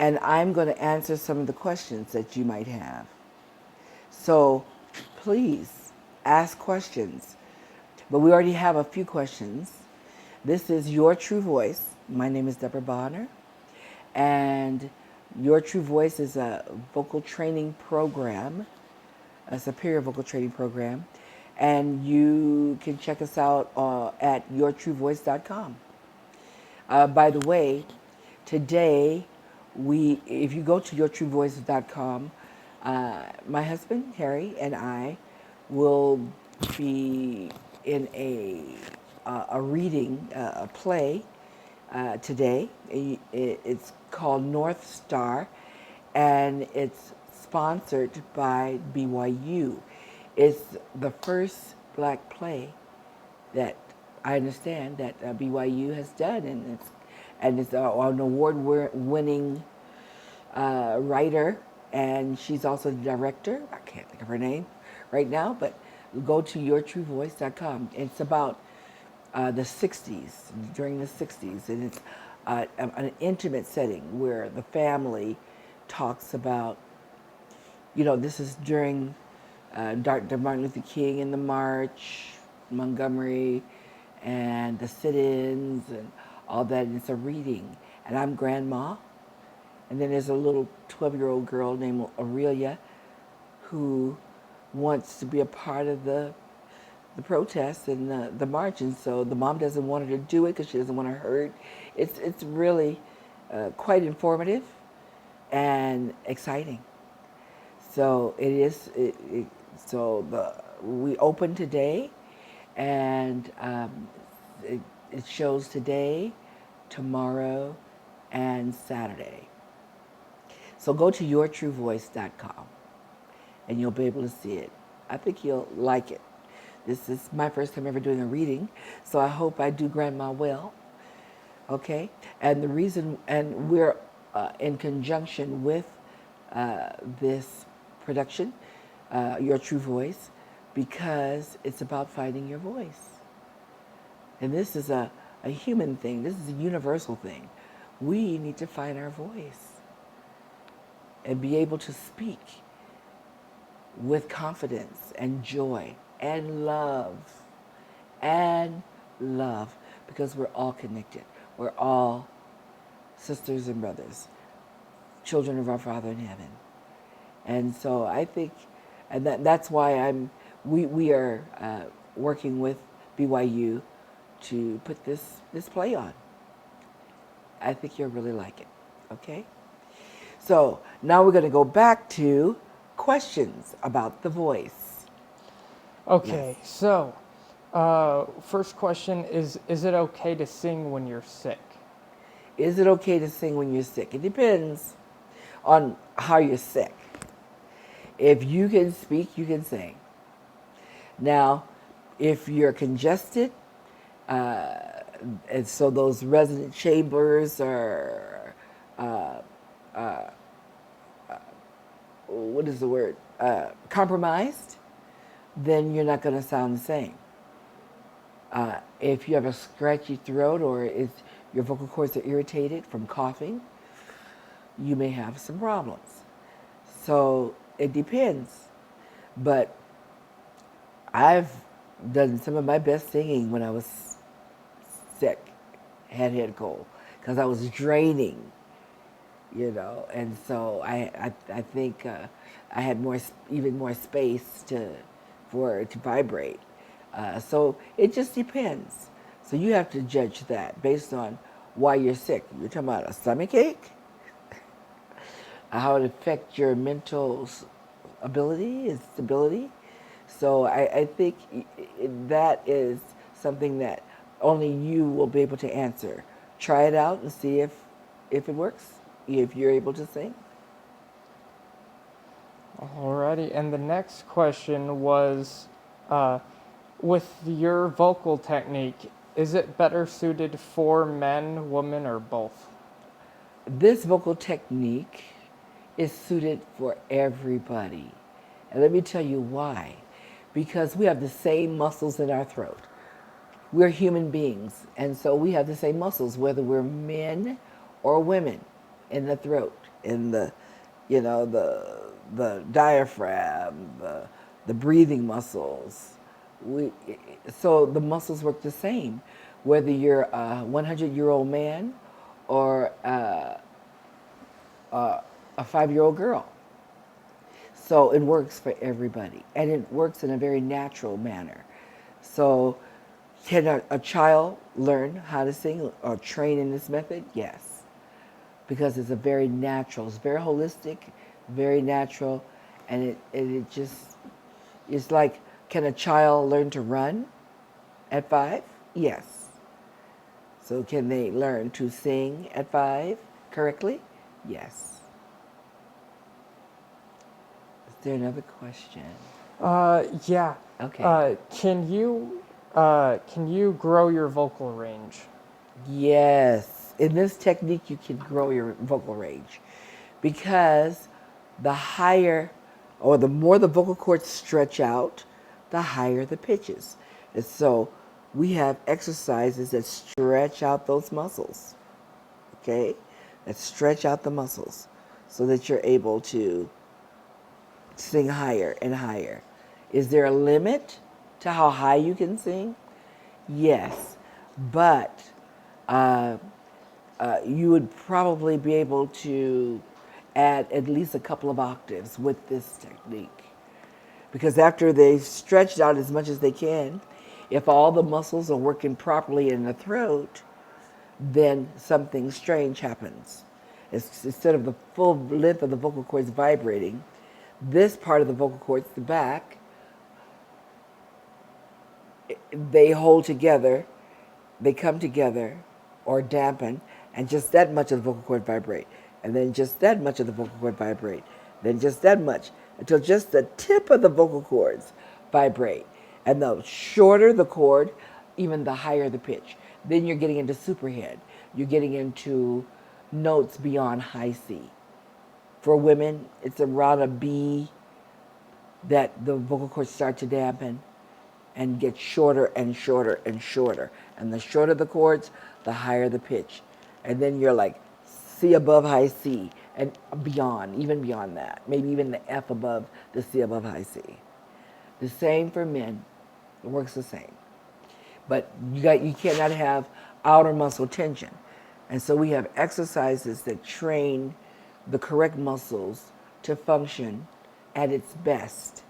and I'm going to answer some of the questions that you might have. So please ask questions. But we already have a few questions. This is Your True Voice. My name is Deborah Bonner, and Your True Voice is a vocal training program, a superior vocal training program, and you can check us out at yourtruevoice.com. By the way, today if you go to yourtruevoice.com, my husband Harry and I will be in a reading, a play today. It's called North Star, and it's sponsored by BYU. It's the first black play that I understand that BYU has done, and it's an award-winning writer, and she's also the director. I can't think of her name right now, but go to yourtruevoice.com. It's about the 60s, during the 60s, and it's an intimate setting where the family talks about, this is during Dr. Martin Luther King and the March, Montgomery, and the sit-ins and all that. And it's a reading. And I'm grandma. And then there's a little 12-year-old girl named Aurelia who wants to be a part of the protest and the march. And so the mom doesn't want her to do it because she doesn't want her hurt. It's really quite informative and exciting. So it is. We open today, and it shows today, tomorrow, and Saturday. So go to yourtruevoice.com, and you'll be able to see it. I think you'll like it. This is my first time ever doing a reading, so I hope I do grandma well. Okay, and the reason, and we're in conjunction with this production, Your True Voice, because it's about finding your voice. And this is a human thing. This is a universal thing. We need to find our voice and be able to speak with confidence and joy and love, because we're all connected. We're all sisters and brothers, children of our Father in heaven. And so I think, and that's why we are working with BYU to put this play on. I think you'll really like it, okay? So now we're going to go back to questions about the voice. Okay, Yes. so first question is it okay to sing when you're sick? Is it okay to sing when you're sick? It depends on how you're sick. If you can speak, you can sing. Now, if you're congested, and so those resonant chambers are, what is the word, compromised, then you're not going to sound the same. If you have a scratchy throat or if your vocal cords are irritated from coughing, you may have some problems. So it depends. But I've done some of my best singing when I was sick, had head cold, because I was draining, and so I think I had even more space for it to vibrate. So it just depends. So you have to judge that based on why you're sick. You're talking about a stomach ache, how it affects your mental ability and stability. So I think that is something that only you will be able to answer. Try it out and see if it works, if you're able to sing. Alrighty, and the next question was, with your vocal technique, is it better suited for men, women, or both? This vocal technique is suited for everybody. And let me tell you why. Because we have the same muscles in our throat. We're human beings, and so we have the same muscles, whether we're men or women, in the throat. in the, the diaphragm, the breathing muscles. We, so the muscles work the same, whether you're a 100-year-old man or a 5-year-old girl. So it works for everybody, and it works in a very natural manner. So, can a child learn how to sing or train in this method? Yes, because it's a very natural, it's very holistic, very natural, and it just, it's like, can a child learn to run at 5? Yes. So can they learn to sing at 5 correctly? Yes. Is there another question? Yeah. Okay. Can you grow your vocal range? Yes. In this technique, you can grow your vocal range because the higher or the more the vocal cords stretch out, the higher the pitches. And so we have exercises that stretch out those muscles, okay? That stretch out the muscles so that you're able to sing higher and higher. Is there a limit to how high you can sing? Yes, but uh, you would probably be able to add at least a couple of octaves with this technique. Because after they've stretched out as much as they can, if all the muscles are working properly in the throat, then something strange happens. Instead of the full length of the vocal cords vibrating, this part of the vocal cords, the back, they hold together, they come together or dampen, and just that much of the vocal cord vibrate. And then just that much of the vocal cord vibrate. Then just that much until just the tip of the vocal cords vibrate. And the shorter the cord, even the higher the pitch. Then you're getting into superhead. You're getting into notes beyond high C. For women, it's around a B that the vocal cords start to dampen and get shorter and shorter and shorter. And the shorter the chords, the higher the pitch. And then you're like C above high C and beyond, even beyond that. Maybe even the F above the C above high C. The same for men. It works the same. But you cannot have outer muscle tension. And so we have exercises that train the correct muscles to function at its best.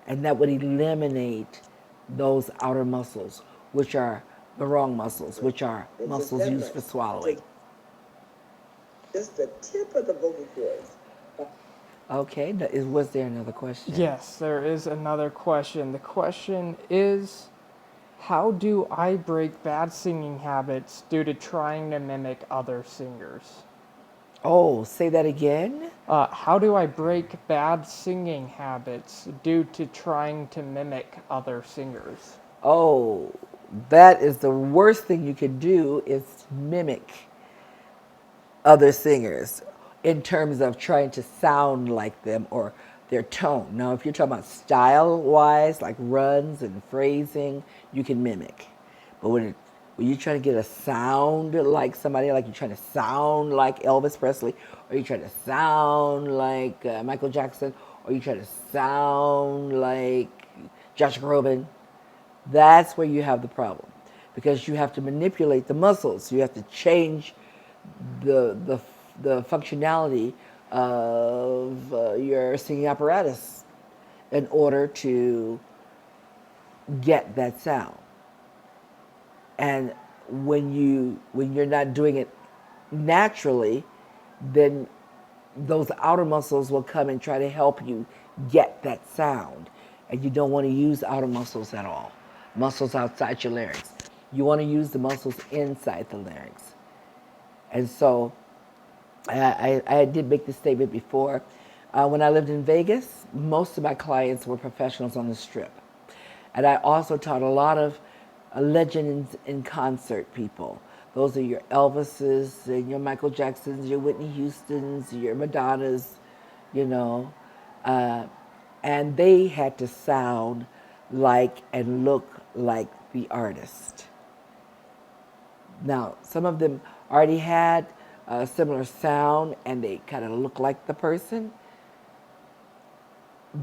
And that would eliminate those outer muscles, which are the wrong muscles, which are muscles used for swallowing. Just the tip of the vocal cords. Okay, was there another question? Yes, there is another question. The question is, how do I break bad singing habits due to trying to mimic other singers? Oh, say that again? How do I break bad singing habits due to trying to mimic other singers? Oh, that is the worst thing you can do is mimic other singers in terms of trying to sound like them or their tone. Now, if you're talking about style-wise, like runs and phrasing, you can mimic. But when you're trying to get a sound like somebody, like you're trying to sound like Elvis Presley, or you're trying to sound like Michael Jackson, or you're trying to sound like Josh Groban, that's where you have the problem. Because you have to manipulate the muscles. You have to change the functionality of your singing apparatus in order to get that sound. And when you're not doing it naturally, then those outer muscles will come and try to help you get that sound. And you don't want to use outer muscles at all. Muscles outside your larynx. You want to use the muscles inside the larynx. And so I did make this statement before. When I lived in Vegas, most of my clients were professionals on the Strip. And I also taught a lot of legends in concert people. Those are your Elvises and your Michael Jacksons, your Whitney Houstons, your Madonnas, you know. And they had to sound like and look like the artist. Now, some of them already had a similar sound and they kind of look like the person.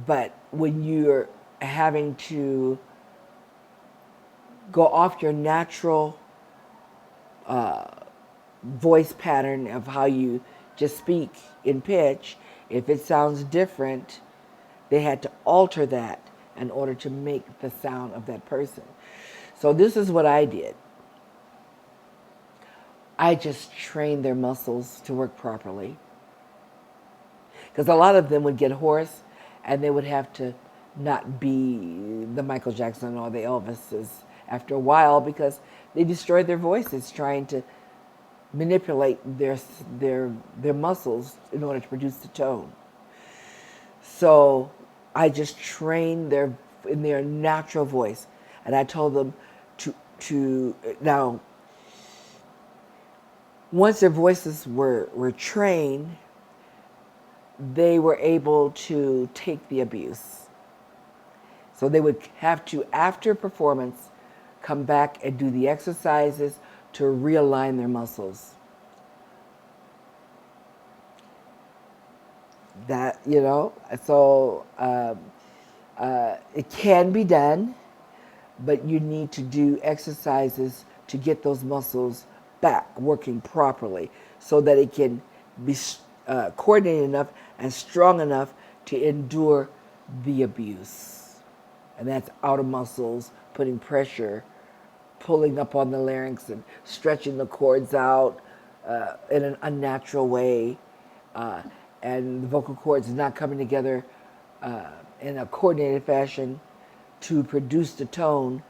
But when you're having to go off your natural voice pattern of how you just speak in pitch, if it sounds different, they had to alter that in order to make the sound of that person. So this is what I did. I just trained their muscles to work properly. Because a lot of them would get hoarse and they would have to not be the Michael Jackson or the Elvises after a while because they destroyed their voices trying to manipulate their muscles in order to produce the tone. So I just trained in their natural voice, and I told them to now. Once their voices were trained, they were able to take the abuse. So they would have to, after performance, come back and do the exercises to realign their muscles. That, so it can be done, but you need to do exercises to get those muscles back working properly so that it can be coordinated enough and strong enough to endure the abuse. And that's outer muscles putting pressure, pulling up on the larynx and stretching the cords out in an unnatural way. And the vocal cords not coming together in a coordinated fashion to produce the tone,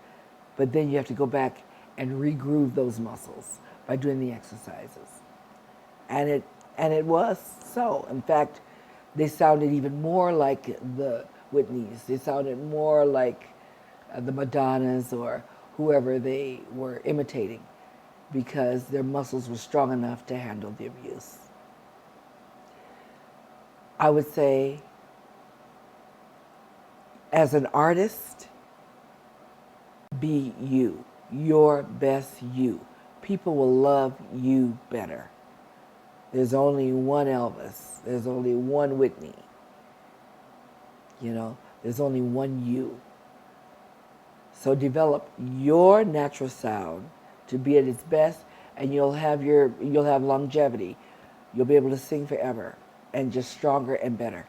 but then you have to go back and regroove those muscles by doing the exercises. And it was so. In fact, they sounded even more like the Whitneys. They sounded more like the Madonnas or whoever they were imitating because their muscles were strong enough to handle the abuse. I would say, as an artist, be you, your best you. People will love you better. There's only one Elvis. There's only one Whitney. There's only one you. So develop your natural sound to be at its best, and you'll have longevity. You'll be able to sing forever, and just stronger and better.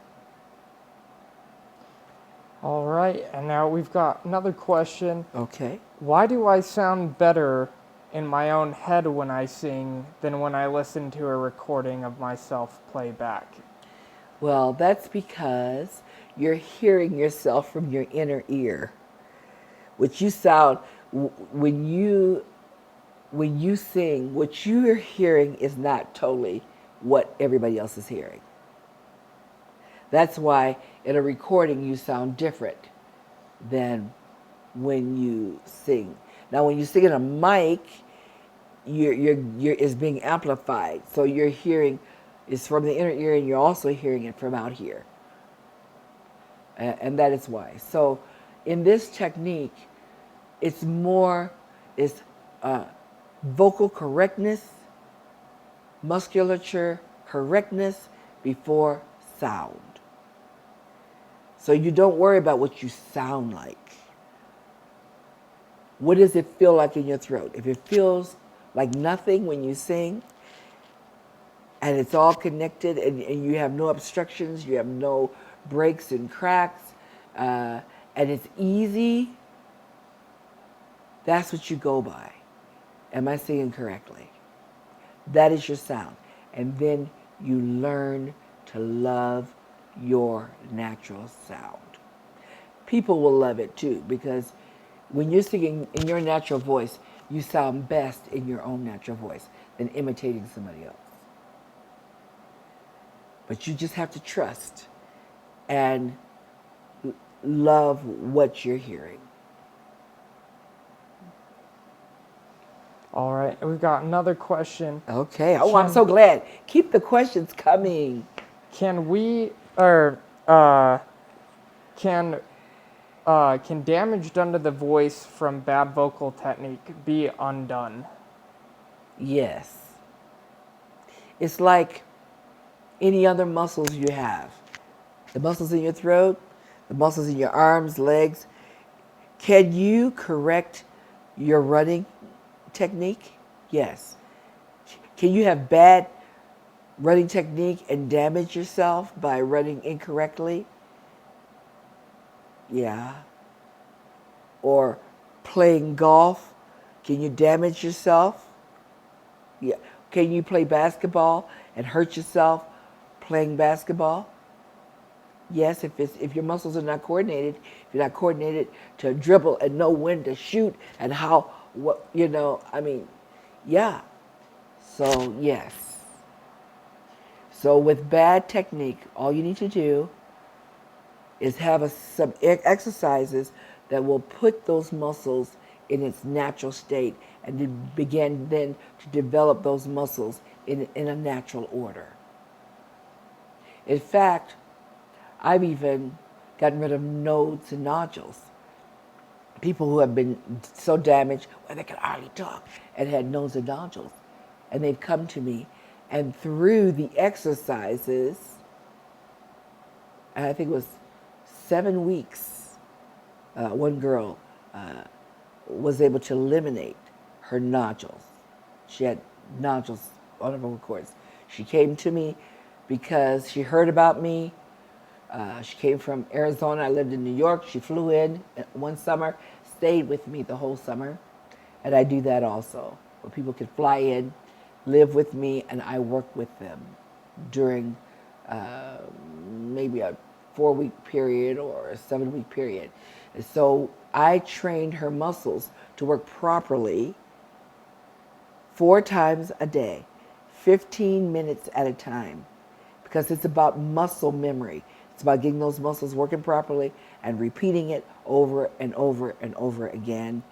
All right, and now we've got another question. Okay. Why do I sound better in my own head when I sing than when I listen to a recording of myself play back? Well, that's because you're hearing yourself from your inner ear. What you sound, when you sing, what you're hearing is not totally what everybody else is hearing. That's why in a recording you sound different than when you sing. Now, when you sing in a mic, it's being amplified. So you're hearing it's from the inner ear, and you're also hearing it from out here. And that is why. So in this technique, it's vocal correctness, musculature correctness before sound. So you don't worry about what you sound like. What does it feel like in your throat? If it feels like nothing when you sing, and it's all connected, and you have no obstructions, you have no breaks and cracks, and it's easy, that's what you go by. Am I singing correctly? That is your sound. And then you learn to love your natural sound. People will love it too, because when you're singing in your natural voice, you sound best in your own natural voice than imitating somebody else. But you just have to trust and love what you're hearing. All right, we've got another question. Okay. Oh, I'm so glad. Keep the questions coming. Can damage done to the voice from bad vocal technique be undone? Yes. It's like any other muscles you have. The muscles in your throat, the muscles in your arms, legs. Can you correct your running technique? Yes. Can you have bad running technique and damage yourself by running incorrectly? Yeah. Or playing golf, can you damage yourself? Yeah. Can you play basketball and hurt yourself playing basketball? Yes, if your muscles are not coordinated, if you're not coordinated to dribble and know when to shoot and how, what, yeah. So, yes. So with bad technique, all you need to do is have some exercises that will put those muscles in its natural state and to begin then to develop those muscles in a natural order. In fact, I've even gotten rid of nodes and nodules. People who have been so damaged where they can hardly talk and had nodes and nodules. And they've come to me, and through the exercises, and I think it was 7 weeks, one girl was able to eliminate her nodules. She had nodules on her vocal cords. She came to me because she heard about me. She came from Arizona. I lived in New York. She flew in one summer, stayed with me the whole summer. And I do that also, where people can fly in, live with me, and I work with them during maybe a 4-week period or a 7-week period. And so I trained her muscles to work properly 4 times a day, 15 minutes at a time, because it's about muscle memory. It's about getting those muscles working properly and repeating it over and over and over again.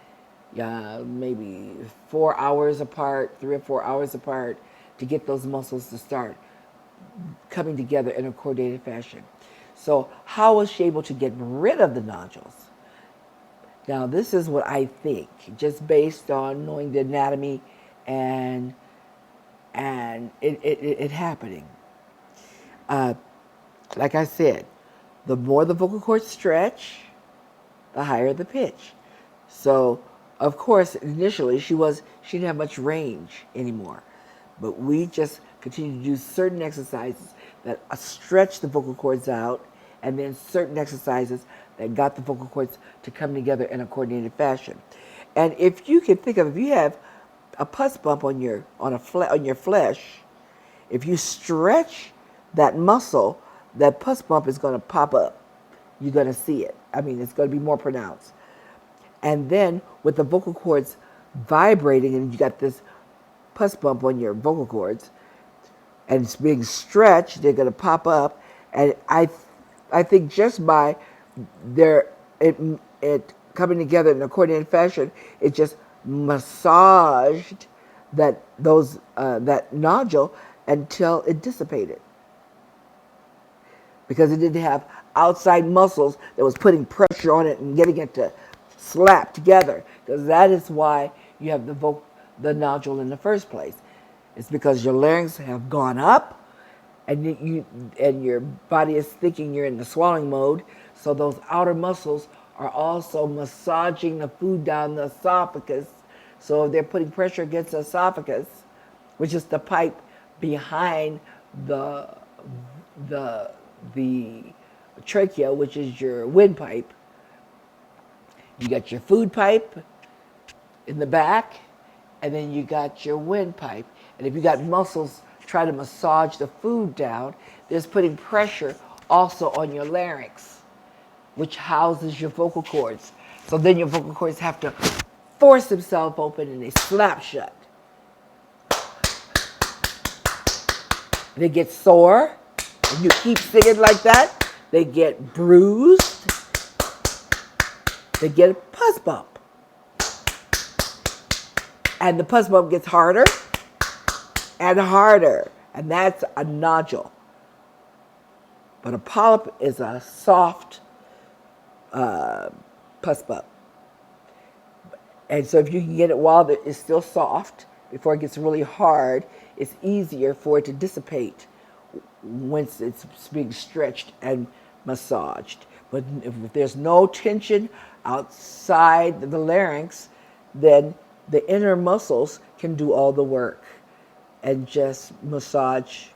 Maybe 4 hours apart, 3 or 4 hours apart, to get those muscles to start coming together in a coordinated fashion. So how was she able to get rid of the nodules? Now, this is what I think, just based on knowing the anatomy and it happening. Like I said, the more the vocal cords stretch, the higher the pitch. So, of course, initially she didn't have much range anymore, but we just continued to do certain exercises that stretch the vocal cords out, and then certain exercises that got the vocal cords to come together in a coordinated fashion. And if you can think of, if you have a pus bump on your flesh, if you stretch that muscle, that pus bump is going to pop up. You're going to see it. It's going to be more pronounced. And then with the vocal cords vibrating, and you got this pus bump on your vocal cords, and it's being stretched, they're going to pop up. And I think just by it coming together in a coordinated fashion, it just massaged that nodule until it dissipated, because it didn't have outside muscles that was putting pressure on it and getting it to slap together. Because that is why you have the nodule in the first place. It's because your larynx have gone up, and your body is thinking you're in the swallowing mode. So those outer muscles are also massaging the food down the esophagus. So they're putting pressure against the esophagus, which is the pipe behind the trachea, which is your windpipe. You got your food pipe in the back, and then you got your windpipe. And if you got muscles try to massage the food down, there's putting pressure also on your larynx, which houses your vocal cords. So then your vocal cords have to force themselves open, and they slap shut. They get sore, and you keep singing like that, they get bruised, they get a pus bump. And the pus bump gets harder and harder, and that's a nodule. But a polyp is a soft pus bump. And so if you can get it while it's still soft, before it gets really hard, it's easier for it to dissipate once it's being stretched and massaged. But if there's no tension outside the larynx, then the inner muscles can do all the work and just massage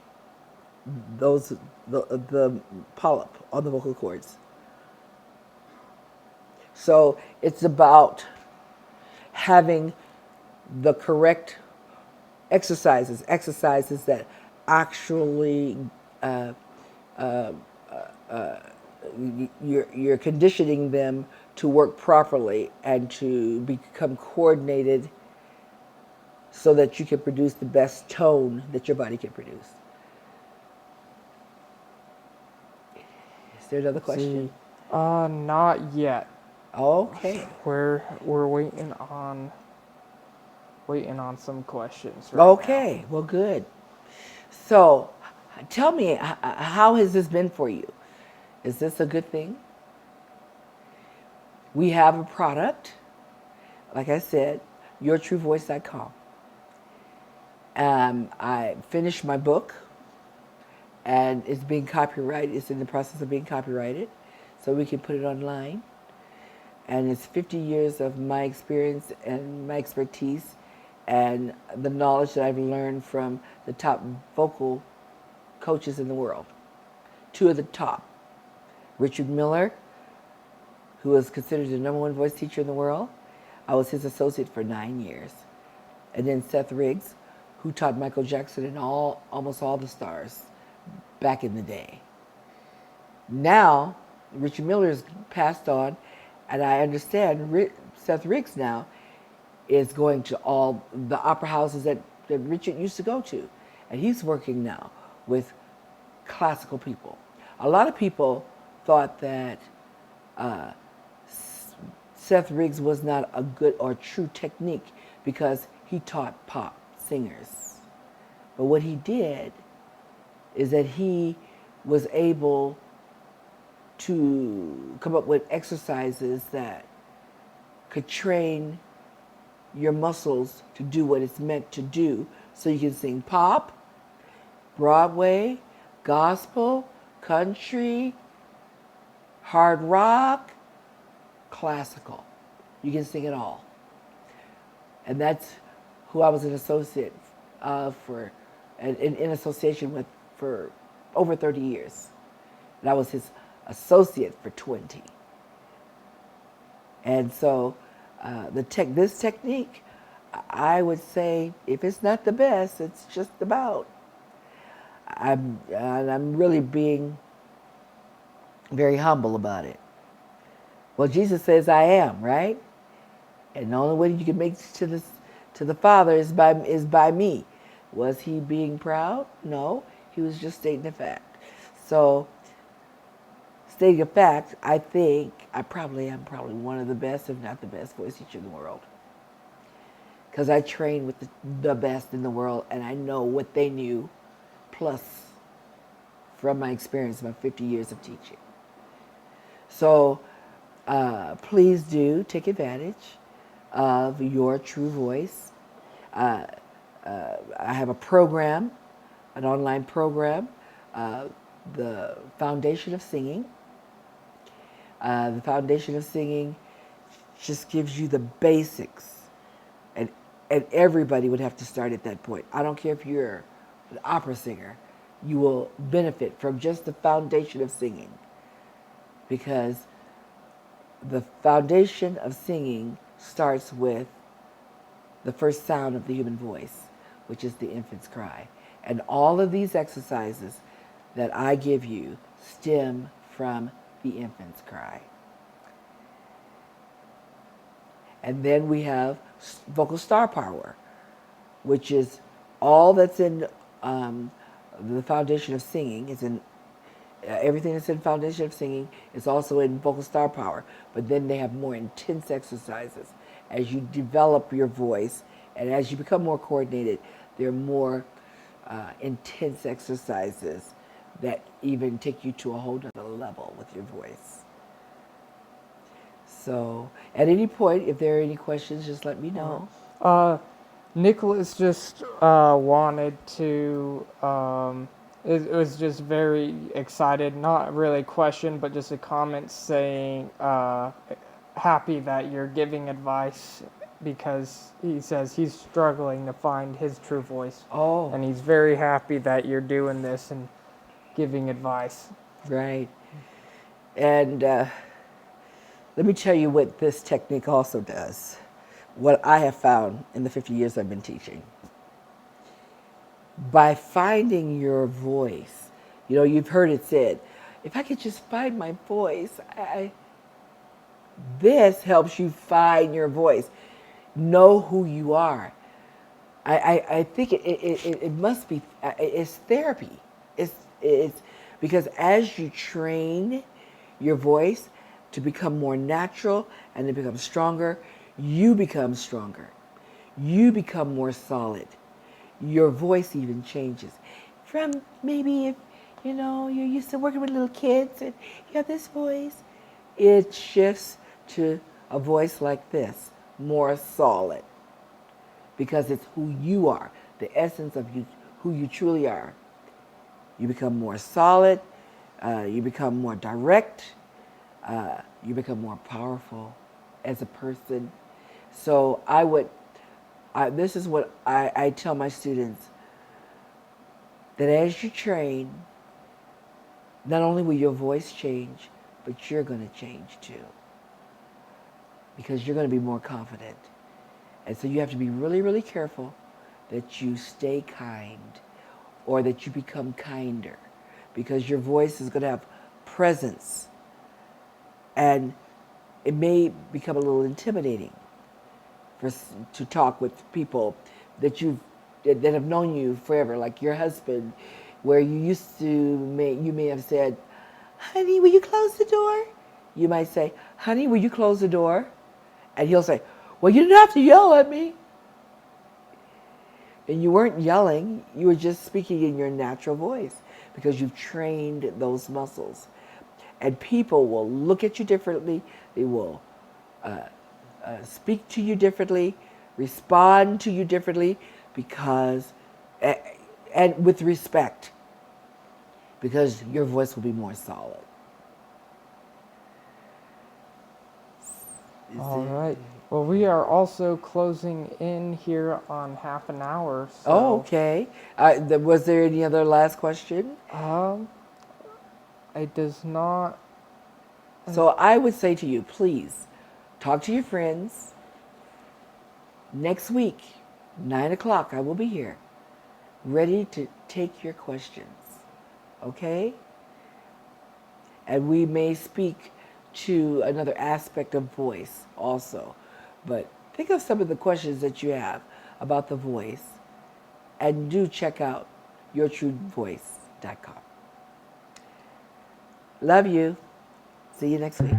those the polyp on the vocal cords. So it's about having the correct exercises that actually you're conditioning them to work properly and to become coordinated so that you can produce the best tone that your body can produce. Is there another question? Not yet. Okay. We're waiting on some questions right Okay. Well, good. So, tell me, how has this been for you? Is this a good thing? We have a product, like I said, yourtruevoice.com. I finished my book, and it's being copyrighted. It's in the process of being copyrighted, so we can put it online. And it's 50 years of my experience and my expertise and the knowledge that I've learned from the top vocal coaches in the world. Two of the top. Richard Miller, who was considered the #1 voice teacher in the world. I was his associate for 9 years. And then Seth Riggs, who taught Michael Jackson and almost all the stars back in the day. Now, Richard Miller has passed on, and I understand Seth Riggs now is going to all the opera houses that Richard used to go to. And he's working now with classical people. A lot of people thought that Seth Riggs was not a good or true technique because he taught pop singers. But what he did is that he was able to come up with exercises that could train your muscles to do what it's meant to do, so you can sing pop, Broadway, gospel, country, hard rock, classical. You can sing it all. And that's who I was an associate in association with for over 30 years. And I was his associate for 20. And so this technique, I would say, if it's not the best, it's just about. I'm really being very humble about it. Well, Jesus says I am, right? And the only way you can make it to the Father is by me. Was he being proud? No, he was just stating a fact. So, stating a fact, I think I probably am one of the best, if not the best, voice teacher in the world. Because I train with the best in the world, and I know what they knew, plus from my experience, my 50 years of teaching. So, please do take advantage of Your True Voice. I have a program, an online program, the Foundation of Singing. The Foundation of Singing just gives you the basics, and everybody would have to start at that point. I don't care if you're an opera singer, you will benefit from just the foundation of singing, because the foundation of singing starts with the first sound of the human voice, which is the infant's cry. And all of these exercises that I give you stem from the infant's cry. And then we have vocal star power, which is all that's in the foundation of singing. It's in everything that's in foundation of singing is also in vocal star power. But then they have more intense exercises as you develop your voice, and as you become more coordinated. There are more intense exercises that even take you to a whole other level with your voice. So, at any point, if there are any questions, just let me know. Nicholas just wanted to. It was just very excited, not really a question, but just a comment saying, happy that you're giving advice because he says he's struggling to find his true voice. Oh, And he's very happy that you're doing this and giving advice. right. And let me tell you what this technique also does. What I have found in the 50 years I've been teaching. By finding your voice, you know, you've heard it said, if I could just find my voice, this helps you find your voice. Know who you are. I think it must be, it's therapy. It's because as you train your voice to become more natural and to become stronger, you become stronger. You become more solid. Your voice even changes. From maybe if, you know, you're used to working with little kids and you have this voice, it shifts to a voice like this, more solid, because it's who you are, the essence of you, who you truly are. You become more solid, you become more direct, you become more powerful as a person. So this is what I tell my students, that as you train, not only will your voice change, but you're going to change too, because you're going to be more confident. And so you have to be really, really careful that you stay kind or that you become kinder, because your voice is going to have presence and it may become a little intimidating to talk with people that have known you forever, like your husband, where you used to you may have said, "Honey, will you close the door?" You might say, "Honey, will you close the door?" And he'll say, "Well, you didn't have to yell at me." And you weren't yelling, you were just speaking in your natural voice because you've trained those muscles. And people will look at you differently, they will speak to you differently, respond to you differently, because, and with respect, because your voice will be more solid. All right. Well, we are also closing in here on half an hour. So, Oh, okay. Was there any other last question? It does not. So I would say to you, please talk to your friends. Next week, 9 o'clock, I will be here, ready to take your questions. Okay? And we may speak to another aspect of voice also. But think of some of the questions that you have about the voice, and do check out yourtruevoice.com. Love you. See you next week.